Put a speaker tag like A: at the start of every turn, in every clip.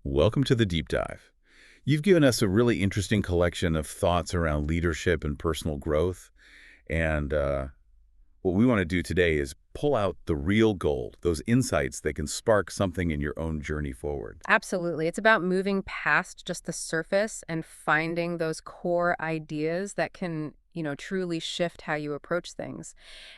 A: Welcome to the Deep Dive. You've given us a really interesting collection of thoughts around leadership and personal growth. And what we want to do today is pull out the real gold, those insights that can spark something in your own journey forward.
B: Absolutely. It's about moving past just the surface and finding those core ideas that can, truly shift how you approach things.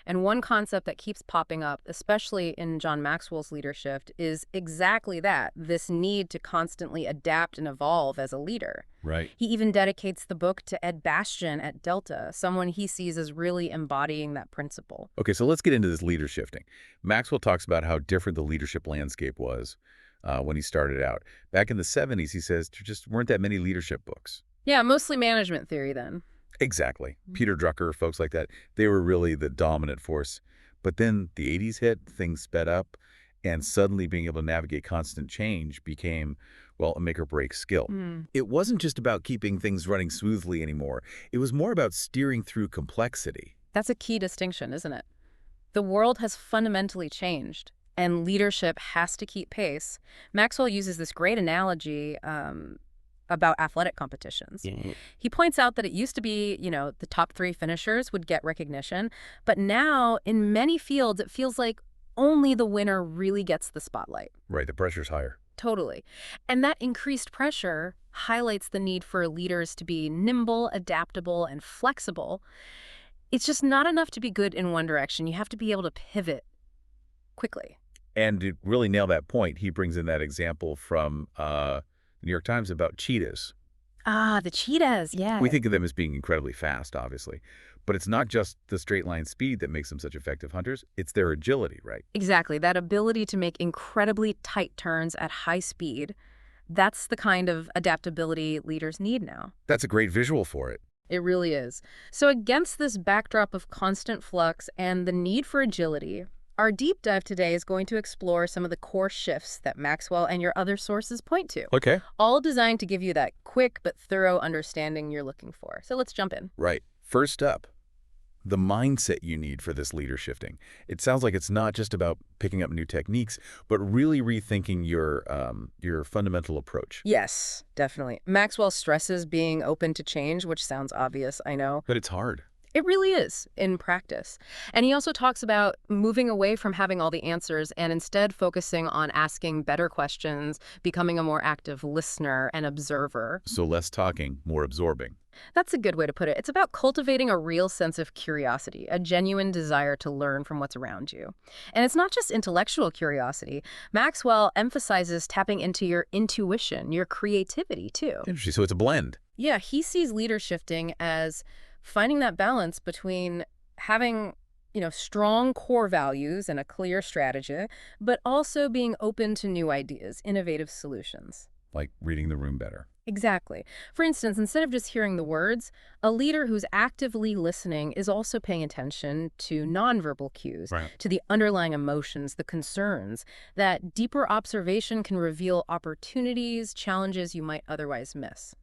B: And one concept that keeps popping up, especially in John Maxwell's Leadership, is exactly that, this need to constantly adapt and evolve as a leader.
A: Right.
B: He even dedicates the book to Ed Bastian at Delta, someone he sees as really embodying that principle.
A: Okay, so let's get into this leader shifting. Maxwell talks about how different the leadership landscape was when he started out. Back in the 70s, he says there just weren't that many leadership books.
B: Yeah, mostly management theory then.
A: Exactly. Peter Drucker, folks like that, they were really the dominant force. But then the 80s hit, things sped up, and suddenly being able to navigate constant change became, well, a make or break skill.
B: Hmm.
A: It wasn't just about keeping things running smoothly anymore. It was more about steering through complexity.
B: That's a key distinction, isn't it? The world has fundamentally changed, and leadership has to keep pace. Maxwell uses this great analogy about athletic competitions.
A: Yeah.
B: He points out that it used to be, the top three finishers would get recognition, but now in many fields, it feels like only the winner really gets the spotlight.
A: Right, the pressure's higher.
B: Totally. And that increased pressure highlights the need for leaders to be nimble, adaptable, and flexible. It's just not enough to be good in one direction. You have to be able to pivot quickly.
A: And to really nail that point, he brings in that example from the New York Times about cheetahs.
B: Ah, the cheetahs, yeah.
A: We think of them as being incredibly fast, obviously. But it's not just the straight line speed that makes them such effective hunters. It's their agility, right?
B: Exactly. That ability to make incredibly tight turns at high speed, that's the kind of adaptability leaders need now.
A: That's a great visual for it.
B: It really is. So against this backdrop of constant flux and the need for agility, our deep dive today is going to explore some of the core shifts that Maxwell and your other sources point to,
A: Okay.
B: all designed to give you that quick but thorough understanding you're looking for. So let's jump in.
A: Right. First up, the mindset you need for this leader shifting. It sounds like it's not just about picking up new techniques, but really rethinking your fundamental approach.
B: Yes, definitely. Maxwell stresses being open to change, which sounds obvious, I know.
A: But it's hard.
B: It really is in practice. And he also talks about moving away from having all the answers and instead focusing on asking better questions, becoming a more active listener and observer.
A: So less talking, more absorbing.
B: That's a good way to put it. It's about cultivating a real sense of curiosity, a genuine desire to learn from what's around you. And it's not just intellectual curiosity. Maxwell emphasizes tapping into your intuition, your creativity, too.
A: Interesting. So it's a blend.
B: Yeah, he sees leader shifting as finding that balance between having, strong core values and a clear strategy, but also being open to new ideas, innovative solutions.
A: Like reading the room better.
B: Exactly. For instance, instead of just hearing the words, a leader who's actively listening is also paying attention to nonverbal cues,
A: Right.
B: to the underlying emotions, the concerns. That deeper observation can reveal opportunities, challenges you might otherwise miss.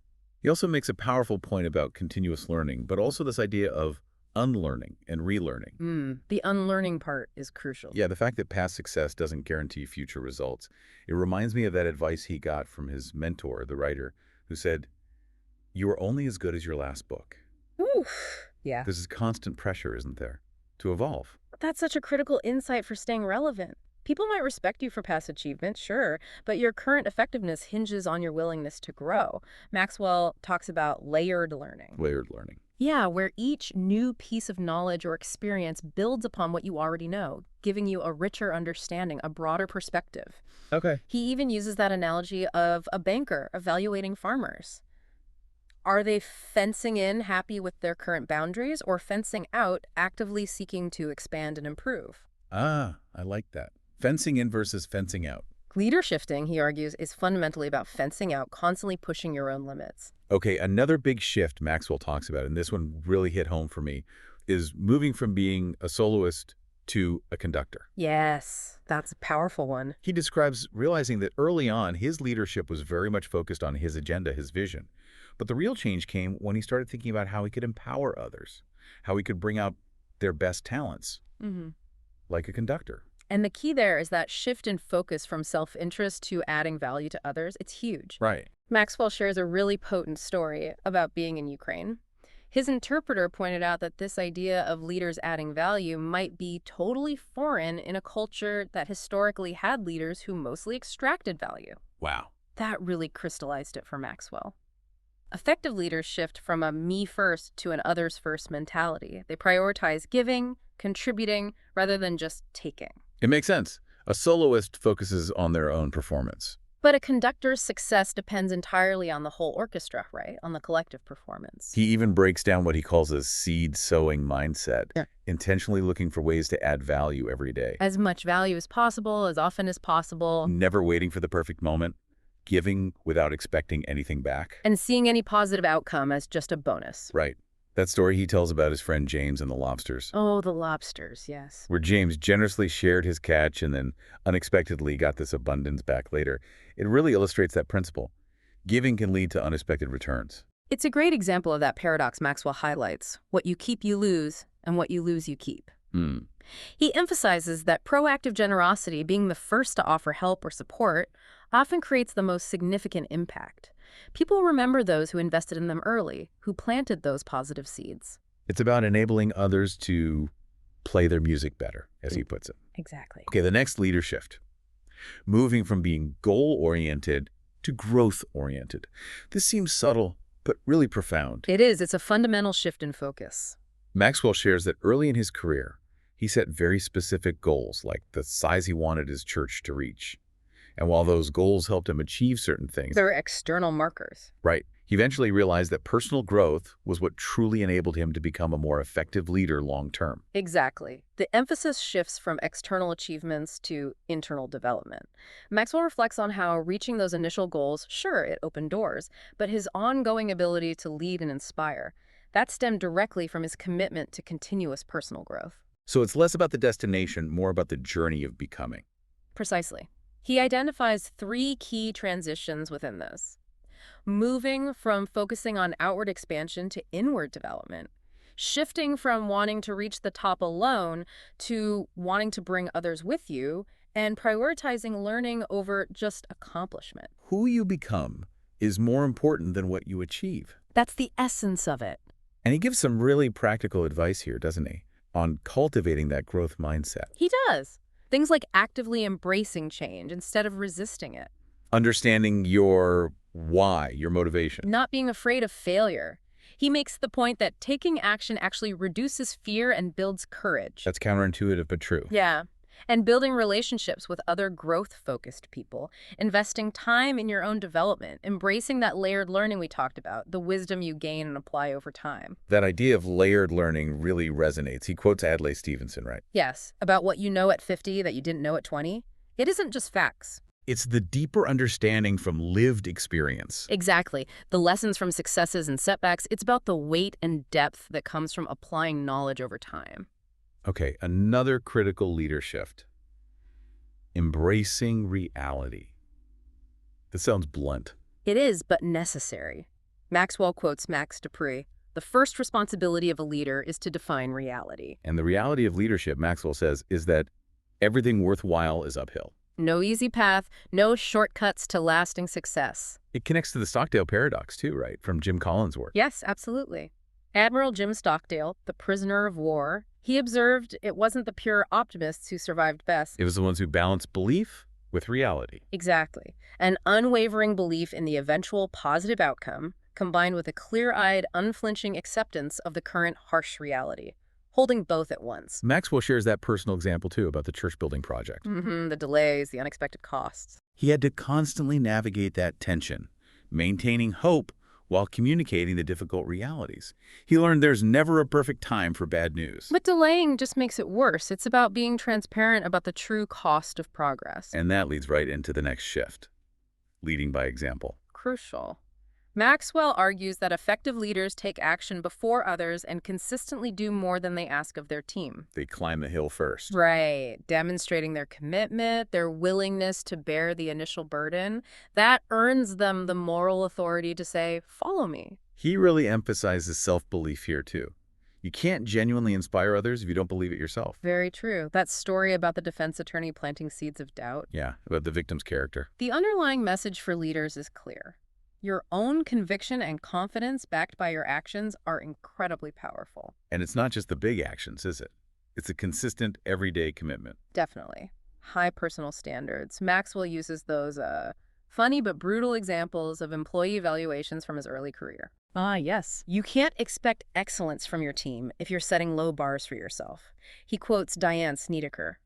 A: He also makes a powerful point about continuous learning, but also this idea of unlearning and relearning.
B: The unlearning part is crucial.
A: Yeah, the fact that past success doesn't guarantee future results. It reminds me of that advice he got from his mentor, the writer, who said, "You are only as good as your last book."
B: Oof. Yeah.
A: There's this constant pressure, isn't there, to evolve.
B: That's such a critical insight for staying relevant. People might respect you for past achievements, sure, but your current effectiveness hinges on your willingness to grow. Maxwell talks about layered learning.
A: Layered learning.
B: Yeah, where each new piece of knowledge or experience builds upon what you already know, giving you a richer understanding, a broader perspective.
A: Okay.
B: He even uses that analogy of a banker evaluating farmers. Are they fencing in, happy with their current boundaries, or fencing out, actively seeking to expand and improve?
A: Ah, I like that. Fencing in versus fencing out.
B: Leader shifting, he argues, is fundamentally about fencing out, constantly pushing your own limits.
A: Okay, another big shift Maxwell talks about, and this one really hit home for me, is moving from being a soloist to a conductor.
B: Yes, that's a powerful one.
A: He describes realizing that early on, his leadership was very much focused on his agenda, his vision. But the real change came when he started thinking about how he could empower others, how he could bring out their best talents,
B: Hmm.
A: like a conductor.
B: And the key there is that shift in focus from self-interest to adding value to others. It's huge.
A: Right.
B: Maxwell shares a really potent story about being in Ukraine. His interpreter pointed out that this idea of leaders adding value might be totally foreign in a culture that historically had leaders who mostly extracted value.
A: Wow.
B: That really crystallized it for Maxwell. Effective leaders shift from a me-first to an others-first mentality. They prioritize giving, contributing, rather than just taking.
A: It makes sense. A soloist focuses on their own performance.
B: But a conductor's success depends entirely on the whole orchestra, right? On the collective performance.
A: He even breaks down what he calls a seed-sowing mindset,
B: Yeah.
A: intentionally looking for ways to add value every day.
B: As much value as possible, as often as possible.
A: Never waiting for the perfect moment, giving without expecting anything back.
B: And seeing any positive outcome as just a bonus.
A: Right. That story he tells about his friend James and the lobsters,
B: Oh, the lobsters, yes.
A: where James generously shared his catch and then unexpectedly got this abundance back later. It really illustrates that principle. Giving can lead to unexpected returns.
B: It's a great example of that paradox Maxwell highlights. What you keep, you lose, and what you lose, you keep. He emphasizes that proactive generosity, being the first to offer help or support, often creates the most significant impact. People remember those who invested in them early, who planted those positive seeds.
A: It's about enabling others to play their music better, as he puts it.
B: Exactly.
A: Okay, the next leader shift. Moving from being goal-oriented to growth-oriented. This seems subtle, but really profound.
B: It is. It's a fundamental shift in focus.
A: Maxwell shares that early in his career, he set very specific goals, like the size he wanted his church to reach. And while those goals helped him achieve certain things,
B: They're external markers.
A: right, he eventually realized that personal growth was what truly enabled him to become a more effective leader long-term.
B: Exactly. The emphasis shifts from external achievements to internal development. Maxwell reflects on how reaching those initial goals, sure, it opened doors, but his ongoing ability to lead and inspire, that stemmed directly from his commitment to continuous personal growth.
A: So it's less about the destination, more about the journey of becoming.
B: Precisely. He identifies 3 key transitions within this. Moving from focusing on outward expansion to inward development. Shifting from wanting to reach the top alone to wanting to bring others with you, and prioritizing learning over just accomplishment.
A: Who you become is more important than what you achieve.
B: That's the essence of it.
A: And he gives some really practical advice here, doesn't he, on cultivating that growth mindset.
B: He does. Things like actively embracing change instead of resisting it.
A: Understanding your why, your motivation.
B: Not being afraid of failure. He makes the point that taking action actually reduces fear and builds courage.
A: That's counterintuitive, but true.
B: Yeah. And building relationships with other growth-focused people, investing time in your own development, embracing that layered learning we talked about, the wisdom you gain and apply over time.
A: That idea of layered learning really resonates. He quotes Adlai Stevenson, right?
B: Yes, about what you know at 50 that you didn't know at 20. It isn't just facts.
A: It's the deeper understanding from lived experience.
B: Exactly. The lessons from successes and setbacks, it's about the weight and depth that comes from applying knowledge over time.
A: Okay, another critical leader shift. Embracing reality. This sounds blunt.
B: It is, but necessary. Maxwell quotes Max Dupree, "The first responsibility of a leader is to define reality."
A: And the reality of leadership, Maxwell says, is that everything worthwhile is uphill.
B: No easy path, no shortcuts to lasting success.
A: It connects to the Stockdale paradox too, right? From Jim Collins' work.
B: Yes, absolutely. Admiral Jim Stockdale, the prisoner of war, he observed it wasn't the pure optimists who survived best.
A: It was the ones who balanced belief with reality.
B: Exactly. An unwavering belief in the eventual positive outcome, combined with a clear-eyed, unflinching acceptance of the current harsh reality, holding both at once.
A: Maxwell shares that personal example too about the church building project.
B: The delays, the unexpected costs.
A: He had to constantly navigate that tension, maintaining hope while communicating the difficult realities. He learned there's never a perfect time for bad news.
B: But delaying just makes it worse. It's about being transparent about the true cost of progress.
A: And that leads right into the next shift, leading by example.
B: Crucial. Maxwell argues that effective leaders take action before others and consistently do more than they ask of their team.
A: They climb the hill first.
B: Right. Demonstrating their commitment, their willingness to bear the initial burden. That earns them the moral authority to say, "Follow me."
A: He really emphasizes self-belief here too. You can't genuinely inspire others if you don't believe it yourself.
B: Very true. That story about the defense attorney planting seeds of doubt.
A: Yeah, about the victim's character.
B: The underlying message for leaders is clear. Your own conviction and confidence backed by your actions are incredibly powerful.
A: And it's not just the big actions, is it? It's a consistent, everyday commitment.
B: Definitely. High personal standards. Maxwell uses those funny but brutal examples of employee evaluations from his early career. Ah, yes. You can't expect excellence from your team if you're setting low bars for yourself. He quotes Diane Snedeker.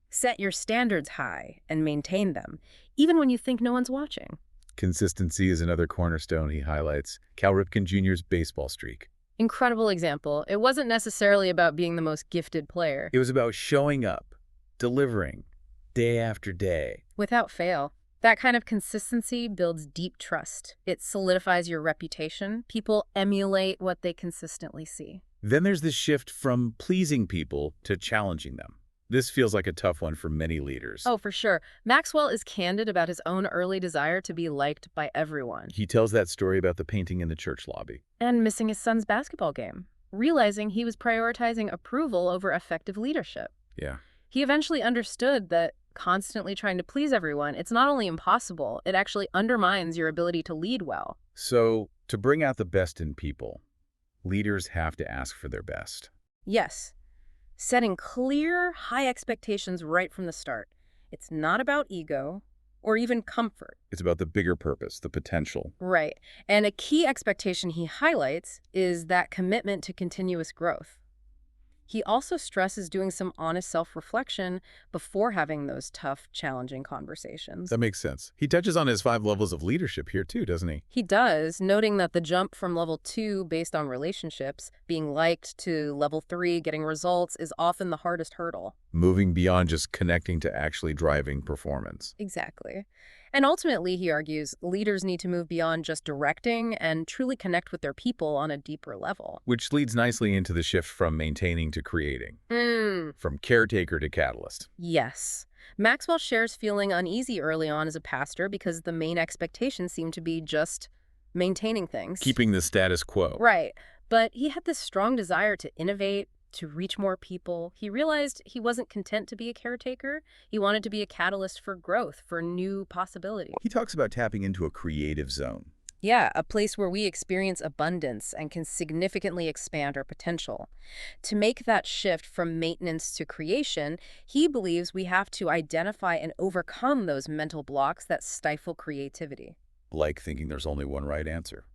B: Set your standards high and maintain them, even when you think no one's watching.
A: Consistency is another cornerstone he highlights. Cal Ripken Jr.'s baseball streak.
B: Incredible example. It wasn't necessarily about being the most gifted player.
A: It was about showing up, delivering, day after day.
B: Without fail. That kind of consistency builds deep trust. It solidifies your reputation. People emulate what they consistently see.
A: Then there's this shift from pleasing people to challenging them. This feels like a tough one for many leaders.
B: Oh, for sure. Maxwell is candid about his own early desire to be liked by everyone.
A: He tells that story about the painting in the church lobby.
B: And missing his son's basketball game, realizing he was prioritizing approval over effective leadership.
A: Yeah.
B: He eventually understood that constantly trying to please everyone, it's not only impossible, it actually undermines your ability to lead well.
A: So, to bring out the best in people, leaders have to ask for their best.
B: Yes. Setting clear, high expectations right from the start. It's not about ego or even comfort.
A: It's about the bigger purpose, the potential.
B: Right. And a key expectation he highlights is that commitment to continuous growth. He also stresses doing some honest self-reflection before having those tough, challenging conversations.
A: That makes sense. He touches on his 5 levels of leadership here too, doesn't he?
B: He does, noting that the jump from level 2 based on relationships, being liked, to level 3 getting results is often the hardest hurdle.
A: Moving beyond just connecting to actually driving performance.
B: Exactly. And ultimately, he argues, leaders need to move beyond just directing and truly connect with their people on a deeper level.
A: Which leads nicely into the shift from maintaining to creating. From caretaker to catalyst.
B: Yes. Maxwell shares feeling uneasy early on as a pastor because the main expectation seemed to be just maintaining things.
A: Keeping the status quo.
B: Right. But he had this strong desire to innovate, to reach more people. He realized he wasn't content to be a caretaker. He wanted to be a catalyst for growth, for new possibilities.
A: He talks about tapping into a creative zone.
B: Yeah, a place where we experience abundance and can significantly expand our potential. To make that shift from maintenance to creation, he believes we have to identify and overcome those mental blocks that stifle creativity.
A: Like thinking there's only one right answer.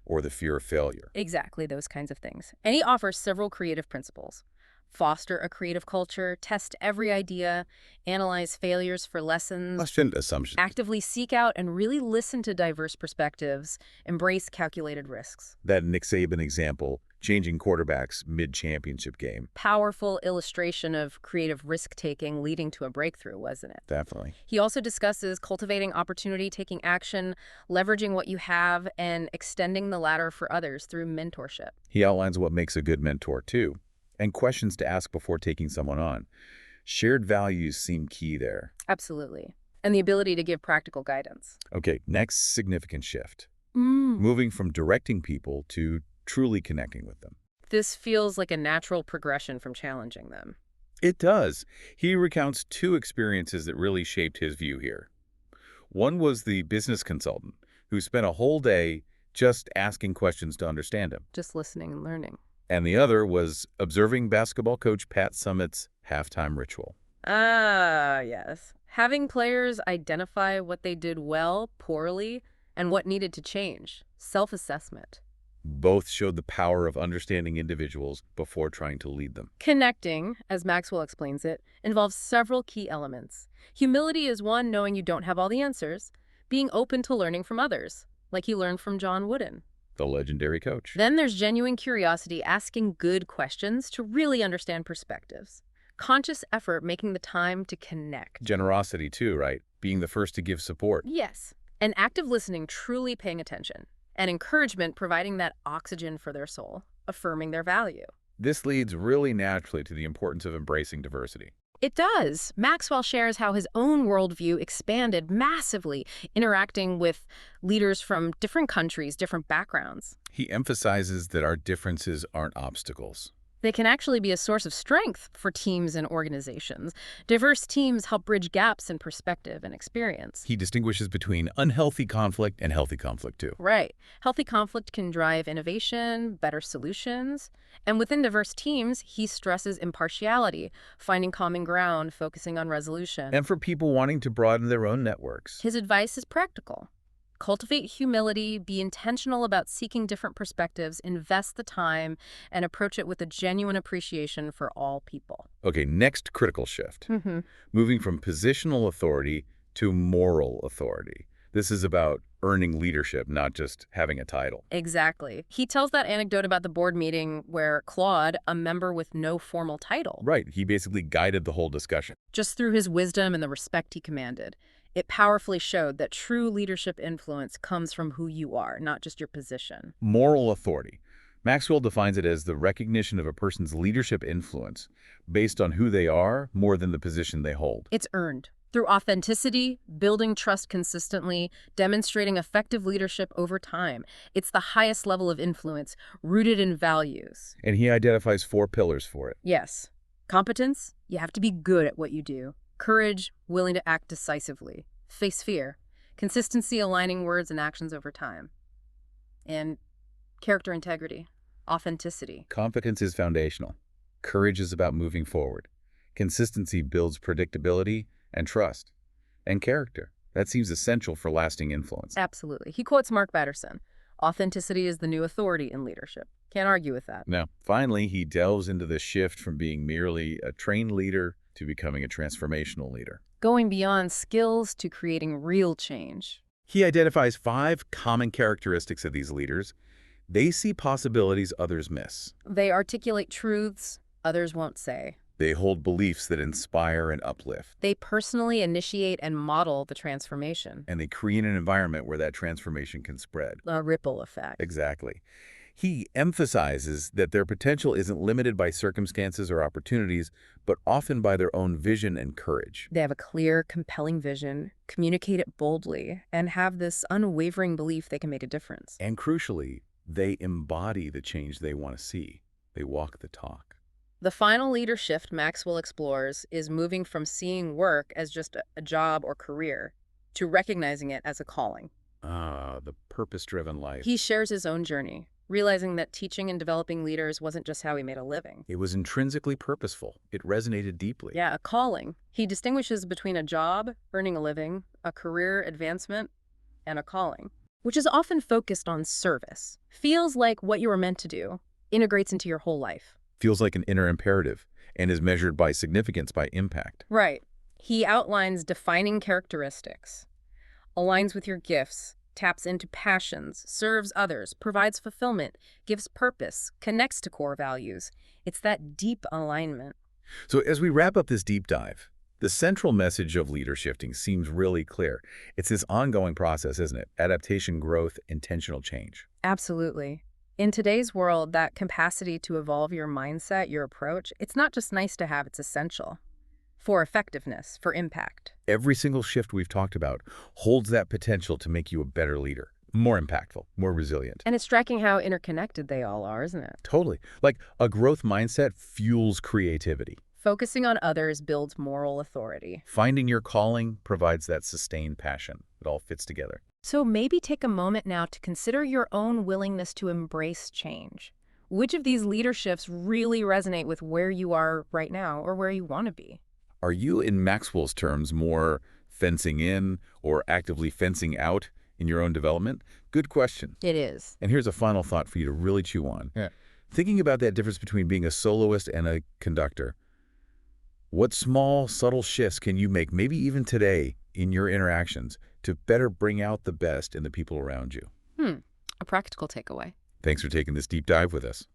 A: Or the fear of failure.
B: Exactly, those kinds of things. And he offers several creative principles. Foster a creative culture, test every idea, analyze failures for lessons,
A: Question assumption.
B: actively seek out and really listen to diverse perspectives, embrace calculated risks.
A: That Nick Saban example, changing quarterbacks mid-championship game.
B: Powerful illustration of creative risk-taking leading to a breakthrough, wasn't it?
A: Definitely.
B: He also discusses cultivating opportunity, taking action, leveraging what you have, and extending the ladder for others through mentorship.
A: He outlines what makes a good mentor, too, and questions to ask before taking someone on. Shared values seem key there.
B: Absolutely. And the ability to give practical guidance.
A: Okay, next significant shift. Moving from directing people to truly connecting with them.
B: This feels like a natural progression from challenging them.
A: It does. He recounts 2 experiences that really shaped his view here. One was the business consultant who spent a whole day just asking questions to understand him.
B: Just listening and learning.
A: And the other was observing basketball coach Pat Summitt's halftime ritual.
B: Ah, yes. Having players identify what they did well, poorly, and what needed to change. Self-assessment.
A: Both showed the power of understanding individuals before trying to lead them.
B: Connecting, as Maxwell explains it, involves several key elements. Humility is one, knowing you don't have all the answers. Being open to learning from others, like he learned from John Wooden.
A: The legendary coach.
B: Then there's genuine curiosity, asking good questions to really understand perspectives. Conscious effort, making the time to connect.
A: Generosity too, right? Being the first to give support.
B: Yes. And active listening, truly paying attention. And encouragement, providing that oxygen for their soul, affirming their value.
A: This leads really naturally to the importance of embracing diversity.
B: It does. Maxwell shares how his own worldview expanded massively, interacting with leaders from different countries, different backgrounds.
A: He emphasizes that our differences aren't obstacles.
B: They can actually be a source of strength for teams and organizations. Diverse teams help bridge gaps in perspective and experience.
A: He distinguishes between unhealthy conflict and healthy conflict, too.
B: Right. Healthy conflict can drive innovation, better solutions. And within diverse teams, he stresses impartiality, finding common ground, focusing on resolution.
A: And for people wanting to broaden their own networks.
B: His advice is practical. Cultivate humility, be intentional about seeking different perspectives, invest the time, and approach it with a genuine appreciation for all people.
A: Okay, next critical shift. Moving from positional authority to moral authority. This is about earning leadership, not just having a title.
B: Exactly. He tells that anecdote about the board meeting where Claude, a member with no formal title,
A: Right, he basically guided the whole discussion.
B: just through his wisdom and the respect he commanded, it powerfully showed that true leadership influence comes from who you are, not just your position.
A: Moral authority. Maxwell defines it as the recognition of a person's leadership influence based on who they are more than the position they hold.
B: It's earned through authenticity, building trust consistently, demonstrating effective leadership over time. It's the highest level of influence, rooted in values.
A: And he identifies 4 pillars for it.
B: Yes. Competence, you have to be good at what you do. Courage, willing to act decisively. Face fear. Consistency, aligning words and actions over time. And character integrity, authenticity.
A: Competence is foundational. Courage is about moving forward. Consistency builds predictability and trust. And character. That seems essential for lasting influence.
B: Absolutely. He quotes Mark Batterson. Authenticity is the new authority in leadership. Can't argue with that.
A: Now, finally, he delves into the shift from being merely a trained leader to becoming a transformational leader.
B: Going beyond skills to creating real change.
A: He identifies 5 common characteristics of these leaders. They see possibilities others miss.
B: They articulate truths others won't say.
A: They hold beliefs that inspire and uplift.
B: They personally initiate and model the transformation.
A: And they create an environment where that transformation can spread.
B: A ripple effect.
A: Exactly. He emphasizes that their potential isn't limited by circumstances or opportunities, but often by their own vision and courage.
B: They have a clear, compelling vision, communicate it boldly, and have this unwavering belief they can make a difference.
A: And crucially, they embody the change they want to see. They walk the talk.
B: The final leader shift Maxwell explores is moving from seeing work as just a job or career to recognizing it as a calling.
A: Ah, the purpose-driven life.
B: He shares his own journey, realizing that teaching and developing leaders wasn't just how he made a living.
A: It was intrinsically purposeful. It resonated deeply.
B: Yeah, a calling. He distinguishes between a job, earning a living, a career advancement, and a calling, which is often focused on service. Feels like what you were meant to do, integrates into your whole life.
A: Feels like an inner imperative and is measured by significance, by impact.
B: Right. He outlines defining characteristics, aligns with your gifts, taps into passions, serves others, provides fulfillment, gives purpose, connects to core values. It's that deep alignment.
A: So as we wrap up this deep dive, the central message of leadershifting seems really clear. It's this ongoing process, isn't it? Adaptation, growth, intentional change.
B: Absolutely. In today's world, that capacity to evolve your mindset, your approach, it's not just nice to have, it's essential for effectiveness, for impact.
A: Every single shift we've talked about holds that potential to make you a better leader, more impactful, more resilient.
B: And it's striking how interconnected they all are, isn't it?
A: Totally. Like a growth mindset fuels creativity.
B: Focusing on others builds moral authority.
A: Finding your calling provides that sustained passion. It all fits together.
B: So maybe take a moment now to consider your own willingness to embrace change. Which of these leaderships really resonate with where you are right now or where you want to be?
A: Are you, in Maxwell's terms, more fencing in or actively fencing out in your own development? Good question.
B: It is.
A: And here's a final thought for you to really chew on.
C: Yeah.
A: Thinking about that difference between being a soloist and a conductor, what small, subtle shifts can you make, maybe even today, in your interactions to better bring out the best in the people around you?
B: A practical takeaway.
A: Thanks for taking this deep dive with us.